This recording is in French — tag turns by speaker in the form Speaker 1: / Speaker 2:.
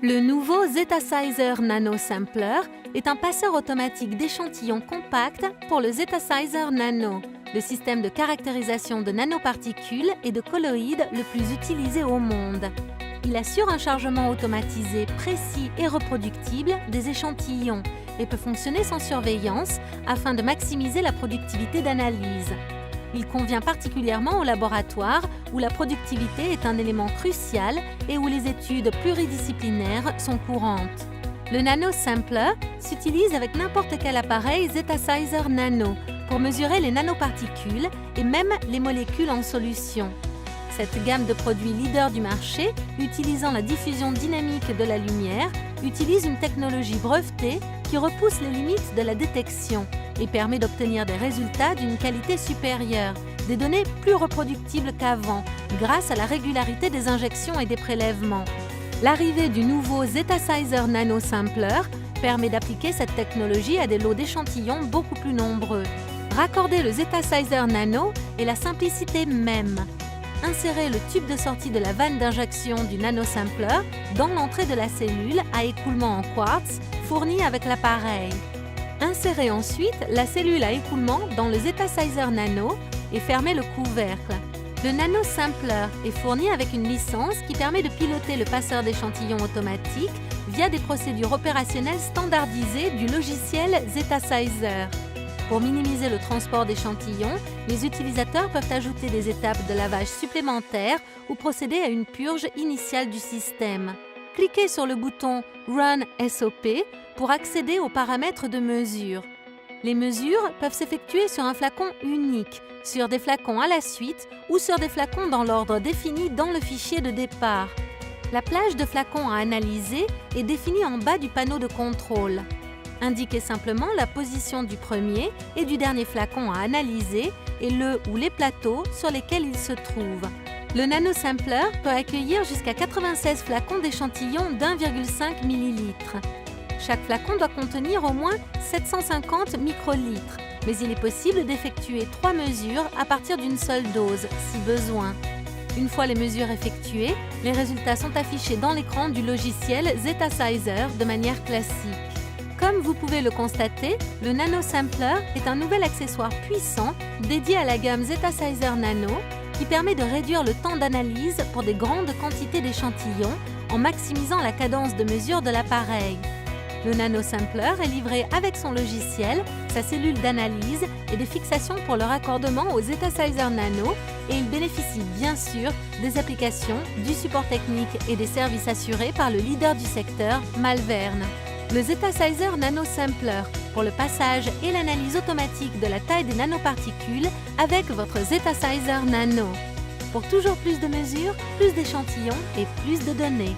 Speaker 1: Le nouveau Zetasizer Nano Sampler est un passeur automatique d'échantillons compacts pour le Zetasizer Nano, le système de caractérisation de nanoparticules et de colloïdes le plus utilisé au monde. Il assure un chargement automatisé, précis et reproductible des échantillons et peut fonctionner sans surveillance afin de maximiser la productivité d'analyse. Il convient particulièrement au laboratoire où la productivité est un élément crucial et où les études pluridisciplinaires sont courantes. Le Nano Sampler s'utilise avec n'importe quel appareil Zetasizer Nano pour mesurer les nanoparticules et même les molécules en solution. Cette gamme de produits leader du marché, utilisant la diffusion dynamique de la lumière, utilise une technologie brevetée qui repousse les limites de la détection et permet d'obtenir des résultats d'une qualité supérieure, des données plus reproductibles qu'avant, grâce à la régularité des injections et des prélèvements. L'arrivée du nouveau Zetasizer Nano Sampler permet d'appliquer cette technologie à des lots d'échantillons beaucoup plus nombreux. Raccorder le Zetasizer Nano est la simplicité même. Insérez le tube de sortie de la vanne d'injection du Nano Sampler dans l'entrée de la cellule à écoulement en quartz fournie avec l'appareil. Insérez ensuite la cellule à écoulement dans le Zetasizer Nano et fermez le couvercle. Le Nano Sampler est fourni avec une licence qui permet de piloter le passeur d'échantillons automatique via des procédures opérationnelles standardisées du logiciel Zetasizer. Pour minimiser le transport d'échantillons, les utilisateurs peuvent ajouter des étapes de lavage supplémentaires ou procéder à une purge initiale du système. Cliquez sur le bouton Run SOP pour accéder aux paramètres de mesure. Les mesures peuvent s'effectuer sur un flacon unique, sur des flacons à la suite ou sur des flacons dans l'ordre défini dans le fichier de départ. La plage de flacons à analyser est définie en bas du panneau de contrôle. Indiquez simplement la position du premier et du dernier flacon à analyser et le ou les plateaux sur lesquels il se trouve. Le Nano Sampler peut accueillir jusqu'à 96 flacons d'échantillons d'1,5 ml. Chaque flacon doit contenir au moins 750 microlitres, mais il est possible d'effectuer 3 mesures à partir d'une seule dose, si besoin. Une fois les mesures effectuées, les résultats sont affichés dans l'écran du logiciel Zetasizer de manière classique. Comme vous pouvez le constater, le Nano Sampler est un nouvel accessoire puissant dédié à la gamme Zetasizer Nano qui permet de réduire le temps d'analyse pour des grandes quantités d'échantillons en maximisant la cadence de mesure de l'appareil. Le Nano Sampler est livré avec son logiciel, sa cellule d'analyse et des fixations pour le raccordement au Zetasizer Nano et il bénéficie bien sûr des applications, du support technique et des services assurés par le leader du secteur, Malvern. Le Zetasizer Nano Sampler pour le passage et l'analyse automatique de la taille des nanoparticules avec votre Zetasizer Nano. Pour toujours plus de mesures, plus d'échantillons et plus de données.